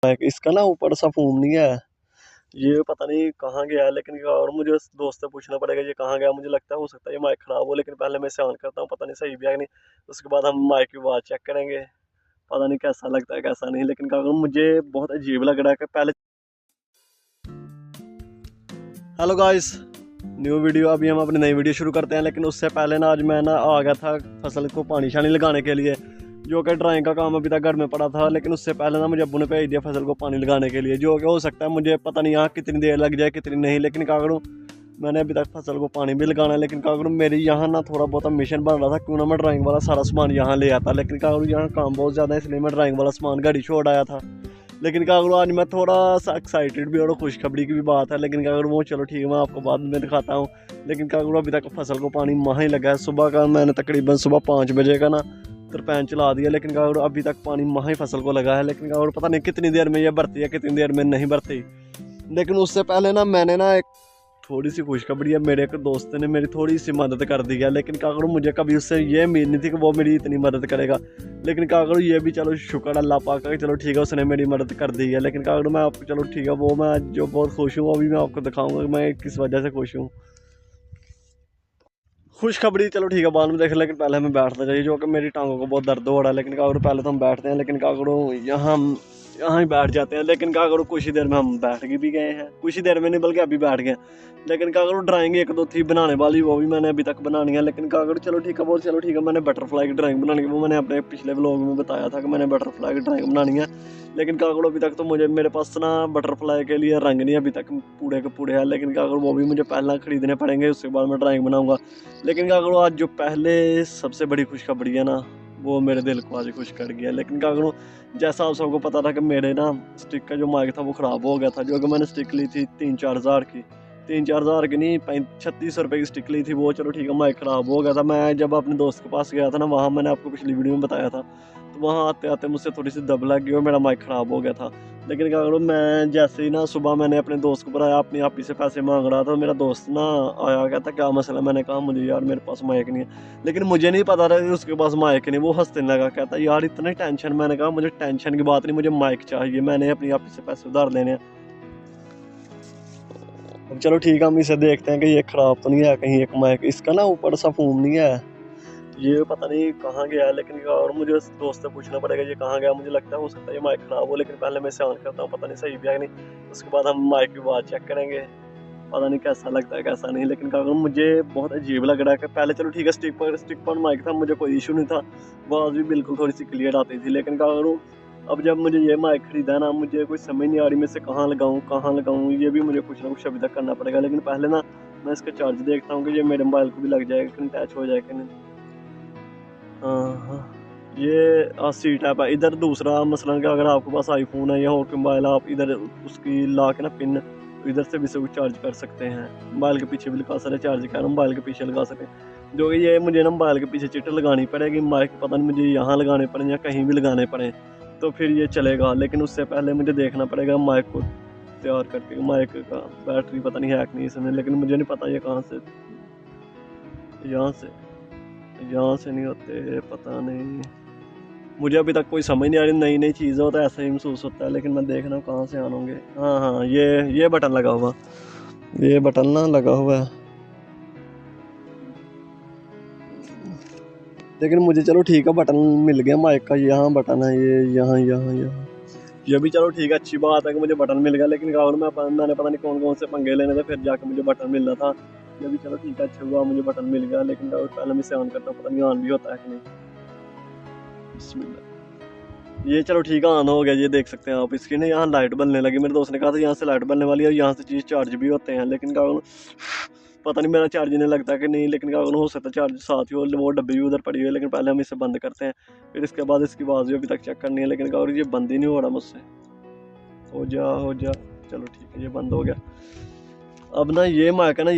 इसका ना ऊपर सा फोम नहीं है, ये पता नहीं कहाँ गया है। लेकिन और मुझे उस दोस्त से पूछना पड़ेगा ये कहाँ गया। मुझे लगता है हो सकता है ये माइक खराब हो, लेकिन पहले मैं इसे ऑन करता हूँ, पता नहीं सही भी है कि नहीं। उसके बाद हम माइक की आवाज़ चेक करेंगे, पता नहीं कैसा लगता है कैसा नहीं। लेकिन क्या करूँ, मुझे बहुत अजीब लग रहा है कि पहले। Hello guys, new video. अभी हम अपनी नई वीडियो शुरू करते हैं, लेकिन उससे पहले ना आज मैं ना आ गया था फसल को पानी शानी लगाने के लिए, जो कि ड्राइंग का काम अभी तक घर में पड़ा था। लेकिन उससे पहले ना मुझे अब्बू ने भेज दिया फसल को पानी लगाने के लिए, जो कि हो सकता है मुझे पता नहीं यहाँ कितनी देर लग जाए कितनी नहीं। लेकिन क्या करूँ, मैंने अभी तक फसल को पानी भी लगाना है। लेकिन क्या करूँ, मेरी यहाँ ना थोड़ा बहुत मिशन बन रहा था, क्यों ना मैं ड्राइंग वाला सारा सामान यहाँ ले आता। लेकिन क्या करूँ, यहाँ काम बहुत ज़्यादा है, इसलिए मैं ड्राइंग वाला सामान घर ही छोड़ आया था। लेकिन क्या करूँ, आज मैं थोड़ा सा एक्साइटेड भी और खुशखबरी की भी बात है। लेकिन क्या करूँ, वो चलो ठीक है, मैं आपको बाद में दिखाता हूँ। लेकिन क्या करूँ, अभी तक फसल को पानी वहाँ ही लगा है। सुबह का मैंने तकरीबन सुबह 5 बजे का ना तरपैन चला दिया, लेकिन क्या करूँ अभी तक पानी वहाँ ही फसल को लगा है। लेकिन क्या करूँ, पता नहीं कितनी देर में ये भरती है कितनी देर में नहीं भरती। लेकिन उससे पहले ना मैंने ना एक थोड़ी सी खुशखबरी है, मेरे एक दोस्त ने मेरी थोड़ी सी मदद कर दी है। लेकिन क्या करूँ, मुझे कभी उससे ये उम्मीद नहीं थी कि वो मेरी इतनी मदद करेगा। लेकिन क्या करूँ, ये भी चलो शुक्र अल्लाह पाक का, चलो ठीक है उसने मेरी मदद कर दी है। लेकिन क्या करूँ, मैं आपको चलो ठीक है वो मैं जो बहुत खुश हूँ, वो भी मैं आपको दिखाऊंगा कि मैं किस वजह से खुश हूँ। खुशखबरी चलो ठीक है बाद में देख, लेकिन पहले हमें बैठना चाहिए, जो कि मेरी टांगों को बहुत दर्द हो रहा है। लेकिन क्या करूँ, पहले तो हम बैठते हैं। लेकिन क्या करूँ, यहाँ ही बैठ जाते हैं। लेकिन क्या करूँ, कुछ ही देर में हम बैठ भी गए हैं, कुछ ही देर में नहीं बल्कि अभी बैठ गए। लेकिन क्या करूँ, ड्राइंग एक दो थी बनाने वाली, वो भी मैंने अभी तक बनानी है। लेकिन क्या करूँ, चलो ठीक है वो चलो ठीक है, मैंने बटरफ्लाई की ड्राइंग बनानी है, वो मैंने अपने पिछले व्लॉग में बताया था कि मैंने बटरफ्लाई की ड्राइंग बनानी है। लेकिन क्या करूँ, अभी तक तो मेरे पास ना बटरफ्लाई के लिए रंग नहीं अभी तक पूरे के पूरे है। लेकिन क्या करूँ, वो भी मुझे पहला खरीदने पड़ेंगे, उसके बाद मैं ड्राइंग बनाऊँगा। लेकिन क्या करूँ, आज जो पहले सबसे बड़ी खुशखबरी है ना, वो मेरे दिल को आज खुश कर गया। लेकिन क्या करूँ, जैसा आप सबको पता था कि मेरे ना स्टिक का जो माइक था वो ख़राब हो गया था, जो कि मैंने स्टिक ली थी 3-4 हज़ार की, 3-4 हज़ार की नहीं 3600 रुपये की स्टिक ली थी। वो चलो ठीक है, माइक ख़राब हो गया था। मैं जब अपने दोस्त के पास गया था ना, वहाँ मैंने आपको पिछली वीडियो में बताया था, तो वहाँ आते आते मुझसे थोड़ी सी दब लग गई और मेरा माइक ख़राब हो गया था। लेकिन क्या करूँ, मैं जैसे ही ना सुबह मैंने अपने दोस्त को बताया, अपनी आप ही से पैसे मांग रहा था, मेरा दोस्त ना आया, कहता क्या मसला। मैंने कहा मुझे यार मेरे पास माइक नहीं है। लेकिन मुझे नहीं पता था कि उसके पास माइक नहीं। वो हंसने लगा, कहता यार इतनी टेंशन। मैंने कहा मुझे टेंशन की बात नहीं, मुझे माइक चाहिए, मैंने अपनी आप ही से पैसे उधार लेने हैं। अब चलो ठीक है, हम इसे देखते हैं कि ये ख़राब तो नहीं है कहीं एक माइक। इसका ना ऊपर सा फोम नहीं है, ये पता नहीं कहाँ गया है। लेकिन और मुझे उस दोस्त से पूछना पड़ेगा ये कहाँ गया। मुझे लगता है हो सकता है ये माइक खराब हो, लेकिन पहले मैं इसे ऑन करता हूँ, पता नहीं सही भी है कि नहीं। उसके बाद हम माइक की आवाज़ चेक करेंगे, पता नहीं कैसा लगता है कैसा नहीं। लेकिन क्या करूँ, मुझे बहुत अजीब लग रहा है कि पहले चलो ठीक है स्टिक पर माइक था, मुझे कोई इशू नहीं था, आवाज़ भी बिल्कुल थोड़ी सी क्लियर आती थी। लेकिन क्या करूँ, अब जब मुझे ये माइक खरीदा ना, मुझे कुछ समझ नहीं आ रही मैं इसे कहाँ लगाऊँ। ये भी मुझे कुछ ना कुछ अभी तक करना पड़ेगा। लेकिन पहले ना मैं इसका चार्ज देखता हूँ कि ये मेरे मोबाइल को भी लग जाएगा कि अटैच हो जाएगा कि नहीं। हाँ हाँ, ये सी टैप है। इधर दूसरा मसलन कि अगर आपके पास आईफोन है या और मोबाइल, आप इधर उसकी ला के ना पिन इधर से भी से चार्ज कर सकते हैं। मोबाइल के पीछे भी लगा सकते हैं, चार्ज कर मोबाइल के पीछे लगा सकते हैं। जो कि ये मुझे ना मोबाइल के पीछे चिट लगानी पड़ेगी, माइक पता नहीं मुझे यहाँ लगाने पड़े या कहीं भी लगाने पड़े, तो फिर ये चलेगा। लेकिन उससे पहले मुझे देखना पड़ेगा माइक को तैयार करके। माइक का बैटरी पता नहीं है कि नहीं इसमें, लेकिन मुझे नहीं पता ये कहाँ से, यहाँ से यहाँ से नहीं होते, पता नहीं। मुझे अभी तक कोई समझ नहीं आ रही, नई नई चीज़ें हो तो ऐसा ही महसूस होता है। लेकिन मैं देख रहा हूँ कहाँ से ऑन होंगे। हाँ हाँ, ये बटन लगा हुआ, ये बटन ना लगा हुआ है। लेकिन मुझे चलो ठीक है बटन मिल गया माइक का, यहाँ बटन है, ये यहाँ ये भी चलो ठीक है, अच्छी बात है कि मुझे बटन मिल गया। लेकिन और मैंने पता नहीं कौन कौन से पंगे लेने थे, फिर जाकर मुझे बटन मिलना था। ये भी चलो ठीक है, अच्छा हुआ मुझे बटन मिल गया। लेकिन पहले मैं इसे ऑन करता हूँ, पता नहीं ऑन भी होता है कि नहीं। बिस्मिल्लाह, ये चलो ठीक है ऑन हो गया। ये देख सकते हैं आप, इसकी ना यहाँ लाइट बनने लगी। मेरे दोस्त ने कहा था यहाँ से लाइट बनने वाली है और यहाँ से चीज़ चार्ज भी होते हैं। लेकिन क्या करूँ, पता नहीं मेरा चार्ज नहीं लगता कि नहीं। लेकिन क्या करूँ, हो सकता है चार्ज साथ ही वो डब्बी भी उधर पड़ी हुई है। लेकिन पहले हम इसे बंद करते हैं, फिर इसके बाद इसकी आवाज़ भी अभी तक चेक करनी है। लेकिन क्या करूँ, ये बंद ही नहीं हो रहा मुझसे। हो जा, चलो ठीक है ये बंद हो गया। अब ना ये माइक है ना,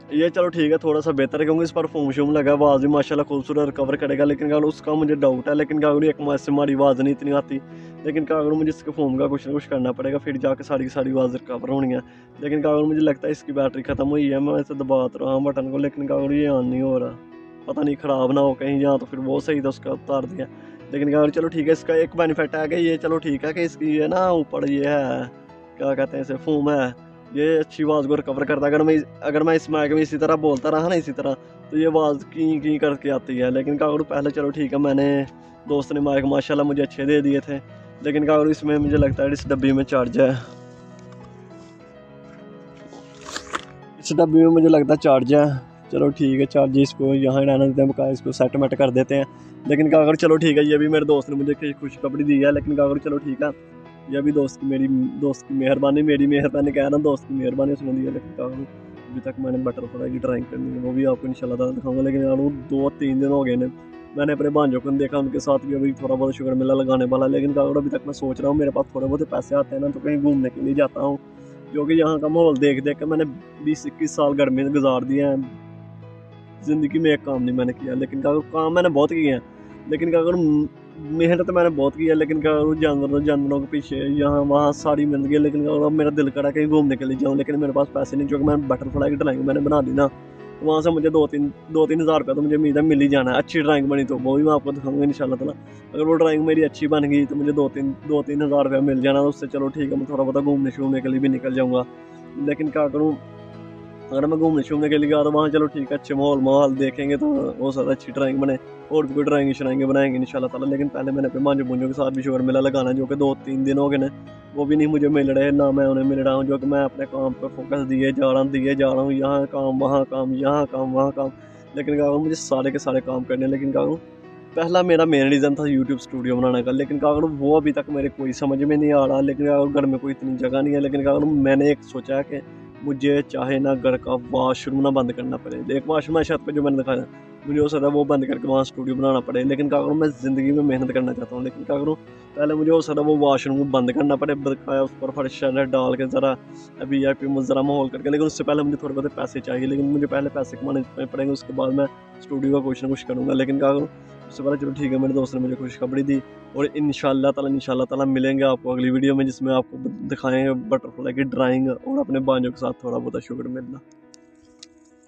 ये चलो ठीक है थोड़ा सा बेहतर है, क्योंकि इस पर फोम शोम लगा है, आवाज़ भी माशाल्लाह खूबसूरत रिकवर करेगा। लेकिन क्या करूँ, उसका मुझे डाउट है। लेकिन क्या करूँ, एक माइक से हमारी आवाज़ नहीं इतनी आती। लेकिन क्या करूँ, मुझे इसके फोम का कुछ ना कुछ करना पड़ेगा, फिर जाकर सारी की सारी आवाज़ रिकवर होनी है। लेकिन क्या करूँ, मुझे लगता है इसकी बैटरी ख़त्म हुई है। मैं इसे दबाता रहा बटन को, लेकिन क्या करूँ, ये ऑन नहीं हो रहा। पता नहीं ख़राब ना हो कहीं, या तो फिर वो सही था उसका उतार दिया। लेकिन क्या चलो ठीक है, इसका एक बेनिफिट है कि ये चलो ठीक है कि इसकी ये ना ऊपर ये है, क्या कहते हैं इसे, फूम है, ये अच्छी आवाज़ को रिकवर करता है। अगर मैं इस माइक में इसी तरह बोलता रहा ना इसी तरह, तो ये आवाज़ की करके आती है। लेकिन क्या करूँ, पहले चलो ठीक है, मैंने दोस्त ने माइक माशाल्लाह मुझे अच्छे दे दिए थे, लेकिन क्या करूँ इसमें मुझे लगता है इस डब्बी में चार्ज है, इस डब्बी में मुझे लगता है चार्ज है। चलो ठीक है, चार्ज इसको यहाँ रहने देते हैं, बकाया इसको सेटमेंट कर देते हैं। लेकिन क्या करूँ, चलो ठीक है, ये भी मेरे दोस्त ने मुझे खुशखबरी दी है। लेकिन क्या करूँ, चलो ठीक है, यह भी मेरी दोस्त की मेहरबानी, मेरी मेहरबानी कह रहा हूँ, दोस्त की मेहरबानी उसने दी है। लेकिन क्या करूँ, अभी तक मैंने बटरफ्लाई की ड्राइंग करनी है, वो भी आपको इंशाल्लाह ताला दिखाऊंगा। लेकिन यार वो 2-3 दिन हो गए ने, मैंने अपने भांजों को देखा, उनके साथ भी अभी थोड़ा बहुत शुगर मेला लगाने वाला। लेकिन क्या करूँ, अभी तक मैं सोच रहा हूँ, मेरे पास थोड़े बहुत पैसे आते हैं ना, तो कहीं घूमने के लिए जाता हूँ, क्योंकि यहाँ का माहौल देख देख कर मैंने 20-21 साल गर्मी में गुजार दिए हैं, ज़िंदगी में एक काम नहीं मैंने किया। लेकिन क्या करूँ, काम मैंने बहुत किए हैं, लेकिन क्या करूँ, मेहनत मैंने बहुत की है। लेकिन क्या करूँ, जानवरों के पीछे यहाँ वहाँ सारी मेहनत की। लेकिन क्या करूँ, मेरा दिल करा कहीं घूमने के लिए जाऊँ, लेकिन मेरे पास पैसे नहीं, क्योंकि मैं बटरफ्लाई की ड्राइंग मैंने बना दी ना, तो वहाँ से मुझे 2-3 हज़ार रुपया तो मुझे उम्मीद है मिल ही जाना है। अच्छी ड्राइंग बनी तो वो भी मैं आपको दिखाऊंगा इंशाल्लाह ताला। अगर वो ड्राइंग मेरी अच्छी बन गई तो मुझे 2-3 हज़ार रुपया मिल जाना, तो उससे चलो ठीक है, मैं थोड़ा बहुत घूमने के लिए भी निकल जाऊँगा। लेकिन क्या करूँ, अगर मैं घूमने के लिए गया तो वहाँ चलो ठीक है, अच्छे माहौल देखेंगे तो हो सकता है अच्छी ड्राइंग बने, और भी कोई ड्राइंग बनाएंगे इंशाल्लाह ताला। लेकिन पहले मैंने अपने भांजों भूंजों के साथ भी शुगर मेला लगाना, जो कि 2-3 दिन हो गए ना, वो भी नहीं मुझे मिल रहे, ना मैं उन्हें मिल रहा हूँ, जो कि मैं अपने काम पर फोकस दिए जा रहा हूँ, यहाँ काम वहाँ काम, यहाँ काम वहाँ काम। लेकिन क्या करूँ, मुझे सारे के सारे काम करने। लेकिन क्या करूँ, पहला मेरा मेन रीज़न था यूट्यूब स्टूडियो बनाने का, लेकिन क्या करूँ वो अभी तक मेरे कोई समझ में नहीं आ रहा। लेकिन क्या करूँ, घर में कोई इतनी जगह नहीं है। लेकिन क्या करूँ, मैंने एक सोचा है कि मुझे चाहे ना घर का वॉशरूम ना बंद करना पड़े, एक वॉशरूम है छत पे जो मैंने दिखाया, मुझे हो सकता है वो बंद करके वहाँ स्टूडियो बनाना पड़े। लेकिन क्या करूँ, मैं ज़िंदगी में मेहनत करना चाहता हूँ। लेकिन क्या करूँ, पहले मुझे हो सकता है वो वॉशरूम को बंद करना पड़े, बकाया उस पर फर्श डाल के ज़रा VIP में ज़रा माहौल करके। लेकिन उससे पहले मुझे थोड़े बहुत पैसे चाहिए, लेकिन मुझे पहले पैसे कमाने पड़ेंगे, उसके बाद मैं स्टूडियो का कुछ ना कुछ करूँगा। लेकिन क्या करूँ, उससे पहले चलो ठीक है, मेरे दोस्त ने मुझे खुशखबरी दी, और इंशाल्लाह ताला मिलेंगे आपको अगली वीडियो में, जिसमें आपको दिखाएंगे बटरफ्लाई की ड्राइंग और अपने भांजों के साथ थोड़ा बहुत शुगर मिलना।